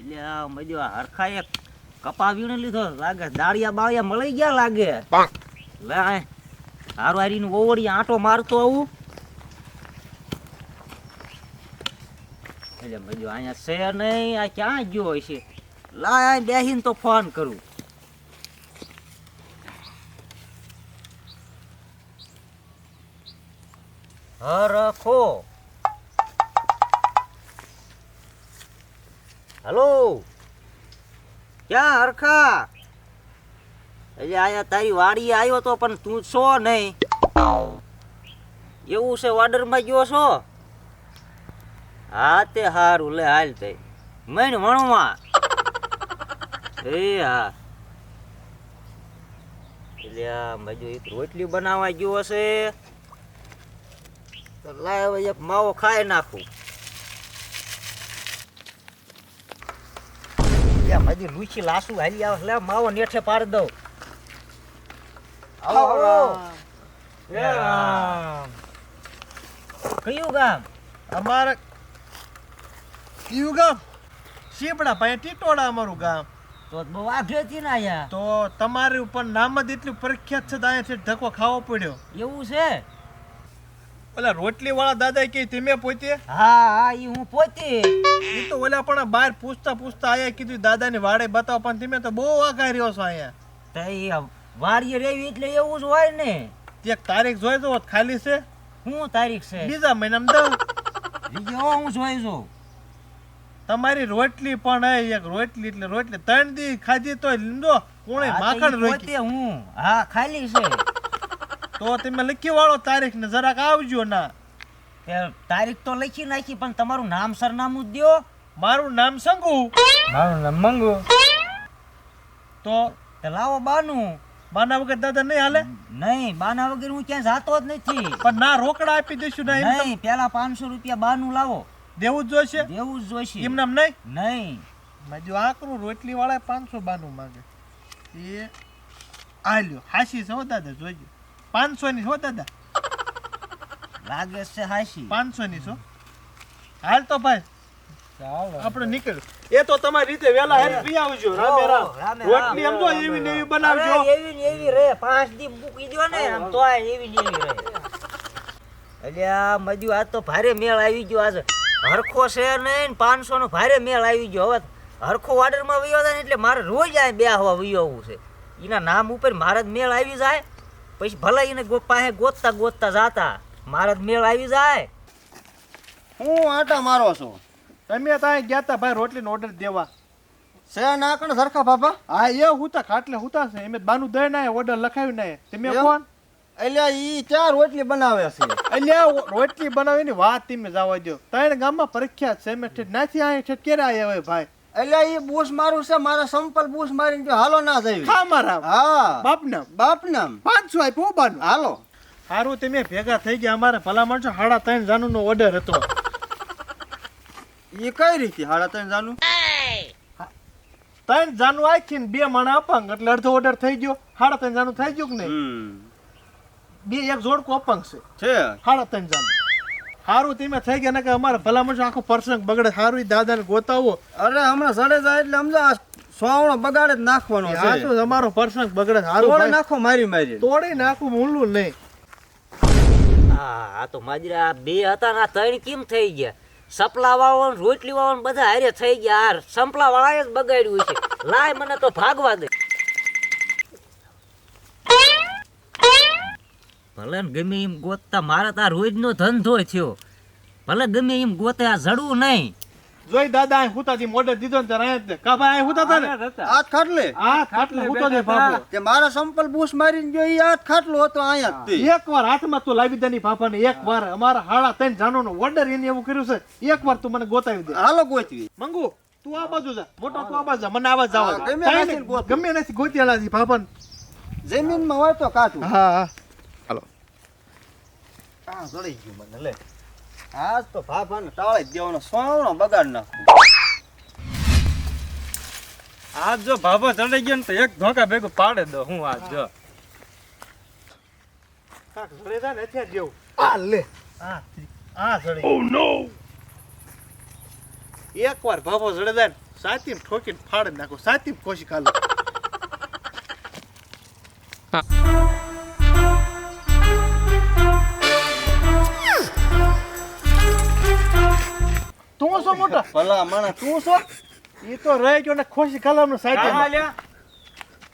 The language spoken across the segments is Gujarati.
એટલે આ મજો હરખા એક કપા વીણે લીધો લાગે, દાળિયા બાળિયા મળી ગયા લાગે. લે હારું હારીનું ઓવડી આંટો મારતો આવું. એટલે મજો અહીંયા છે નહીં, આ ક્યાં ગયો હશે? લાય બેહીને તો ફોન કરું. હરખો હલો, ક્યાં હરખા? એટલે આયા તારી વાડી આવ્યો તો પણ તું છો નહીં. એવું છે, વાડરમાં ગયો છો? હા તે હારું, લે હાલ તે મૈન વણવા. એ હા, એટલે આ મજો એક રોટલી બનાવવા ગયો હશે તો લાવ એક માવો ખાઈ નાખું. મજી લૂછી લાસુ હાલી આવે, લે માવો નેઠે પાડી દઉં. કયું ગામ? અમારે કયું ગામ? શીપડા પાસે ટીટોડા અમારું ગામ. તો બહુ આઘેથી ના આયા. તો તમારી ઉપર નામ જ એટલું પ્રખ્યાત છે તો અહીંયાથી ધક્કો ખાવો પડ્યો. એવું છે? ઓલા રોટલી વાળા દાદા કે તમે પોતે? હા હા, ઈ હું પોતે. એ તો ઓલા પણ બહાર પૂછતા પૂછતા આયા કીધું દાદાની વાડે બતાવો, પણ તમે તો બહુ આઘા રહ્યો છો અહીંયા. તો ઈ વાડીએ રેવી એટલે એવું જ હોય ને. એક તારીખ જોઈ દો ખાલી છે. શું તારીખ છે? બીજા મહિનામાં દઉં. બીજો હું જોઈ છું. તમારી રોટલી પણ એક રોટલી એટલે રોટલી 3 દી ખાધી તોય લીંદો કોણે માખણ રોકી. હું હા ખાલી છે. તો તમે લખી વાળો તારીખ ને જરાક આવજો ના. તારીખ તો લખી નાખી, પણ તમારું નામ સરનામું દ્યો. મારું નામ સંગુ. મારું નામ મંગુ. તો લાવો બાનું. બાના વગર દાદા નહીં હાલે? નહીં, બાના વગર હું ક્યાં જાતો જ નથી. પણ ના રોકડા આપી દઈશું ના. નહીં, પેલા 500 રૂપિયા બાનું લાવો. દેવું જ જોઈશે? દેવું જ જોઈશે. એમ નામ નહીં? નહીં. મજો આકરું રોટલી વાળા 500 બાનું માંગે. એ આલ્યો હાસી છે હો દાદા, જોઈજો. 500 ની છો દાદા? લાગે છે હાસી. 500 ની છો? હાલ તો ભાઈ ચાલો આપણે નીકળ. એ તો તમારી રીતે વેલા હેર પી આવજો. રામે રામ. રોટલી એમ તો એવી ને એવી બનાવજો. એવી ને એવી રે, 5 દી મૂકી દો ને આમ તો એવી ને એવી રે. એટલે આ મજુ આજ તો ભારે મેળ આવી ગયો. આજે હરખો છે નહીં, 500 નો ભારે મેળ આવી ગયો. હવે હરખો ઓર્ડરમાં વયો જાય ને એટલે મારે રોજ આ બે હવા વયોવું છે. એના નામ ઉપર મારા જ મેળ આવી જાય, પછી ભલે એને પાસે ગોતતા ગોતતા જાતા મારા જ મેળ આવી જાય. હું આટા મારો છો? તમે ત્યાં ગયા તા ભાઈ રોટલી નો ઓર્ડર દેવા. છે નાકણ સરખા બાપા? હા એ હુતા ખાટલે હુતા છે. એમ બાનું દઈ ના ઓર્ડર લખાવ્યું ના. તમે કોણ? એટલે ઈ 4 રોટલી બનાવે છે. એટલે રોટલી બનાવીની વાત તમે જવા દો. 3 ગામમાં પ્રખ્યાત છે. મેં નાથી અહીં ઠેઠ ક્યારે આવ્યા હોય ભાઈ? એટલે ઈ બૂસ મારું છે, મારા સંપલ બૂસ મારીને જો હાલો ના જાય. ખા મારા. હા બાપના બાપ નામ 500 આપ્યો બાનું. હાલો સારું તમે ભેગા થઈ ગયા. અમારે ભલા માણસો 3.5 જાનું નો ઓર્ડર હતો. ઈ કઈ રીતે 3.5 જાનું? 3 જાનું આખીને 2 માણા અપંગ એટલે અડધો ઓર્ડર થઈ ગયો. 3.5 જાનું થઈ ગયું કે નહીં? બે એક જોડકો અપંગ છે. 3.5 જાનું. સારું તમે થઈ ગયા ને કે અમારે ભલા માણસો આખો પ્રસંગ બગડે. સારું દાદાને ગોતાવો. અરે હમણાં સડે જાય એટલે સમજો આ સોવણો બગાડે જ નાખવાનો છે. આ તો અમારો પ્રસંગ બગડે. સારું તોડી નાખો મારી મારી. તોડી નાખું મૂલું નહીં. આ તો માજરા બે હતા ને 3 કેમ થઈ ગયા? સપલા વાળો રોટલી વાળો બધા હારે થઈ ગયા. આ સંપલા વાળાએ જ બગાડ્યું છે. લાય મને તો ભાગવા દે. ભલે ગમે એમ ગોતતા મારે તો રોજ નો ધંધો થયો. ભલે ગમે એમ ગોતે આ જડવું નહીં. જોઈ દાદા અહીં હુતાથી મોઢે દીધો ને ત્યારે અહીંયા જ કા ભાઈ અહીં હુતા હતા ને હાથ ખાટલે આ ખાટલે હુતો દે બાપુ. તે મારા સંપલ બૂસ મારીને જો ઈ હાથ ખાટલો હતો અહીંયા જ. એકવાર હાથમાં તું લાવી દેની બાપાને. એકવાર અમારા 3.5 જાનો નો ઓર્ડર એને એવું કર્યું છે. એકવાર તું મને ગોતાવી દે. હાલો ગોતવી. મંગુ તું આ બાજુ જા. મોટો તું આ બાજુ જા. મને આવાજ જાવ. ગમે નથી ગોતિયાલા દી બાપાને. જમીનમાં હોય તો કાઢું. હા હા આ જડી ગયું મને લે. આજ તો ભાભાને ટાળી જ દેવાનો. સોવણો બગાડ નાખો. આજ જો ભાભો ચડી ગયો ને તો એક ધોકા ભેગું પાડે દો. હું આજ જો કાક જડે જા ને અત્યારે જેવું. આ લે આ જડી. ઓ નો. એકવાર ભાભો જડે જાય સાચી ઠોકીને ફાડી નાખો સાચી ખોશી ખાલો તું શું મોટા ભલા માણસ તું છો એ તો રહી ગયો ને ખોશી ખાલાનું સાચી હા લ્યા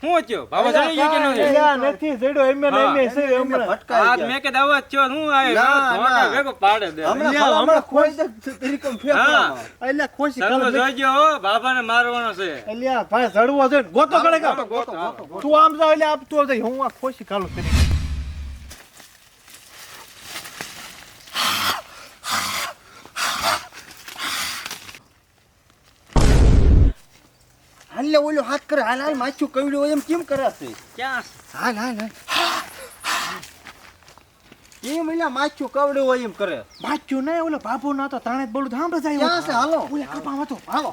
હું થયો ભાવો ચડી ગયો કે ન થયો? નથી જડ્યો એમને ને એમને છે હમણાં ભટકાઈ આજ ગયા. મેં કે દાવા થયો હું આ ના, ધોકા ના. ભેગો પાડે દે હમણાં લ્યા, ભલા હમણાં માણસ ખોઈ દે તરીકમ ફેંકવામાં. એટલે ખોશી ચાલો ખાલા જોઈજો હો બાબાને મારવાનો છે એટલે ભાઈ જડવો છે ને ગોતો કરે હાલો, કા ગોતો, હાલો. તું આમ જાવ એટલે આપ તું જાય હું આ ખોશી ખાલું તરી હાલ લે ઓલો હાથ કરે હાલ હાલ માછું કવડ્યું હોય એમ કેમ કરાશે ક્યાં હાલ હાલ હાલ કેમ એલા માછું કવડ્યું હોય એમ કરે માચ્યું નહીં ઓલો બાપુ ના તો તાણે જ બોલું સાંભળે જાય ક્યાં છે હાલો ઓલા કપામાં હતો હાલો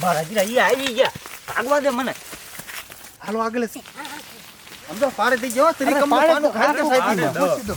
મારા દીરા ઈ આવી ગયા ભાગવા દે મને હાલો આગળ સમજો પાડે થઈ ગયો તરીકમ પાડે પાનું તો, ખાઈ પાડે સાહેબ તો.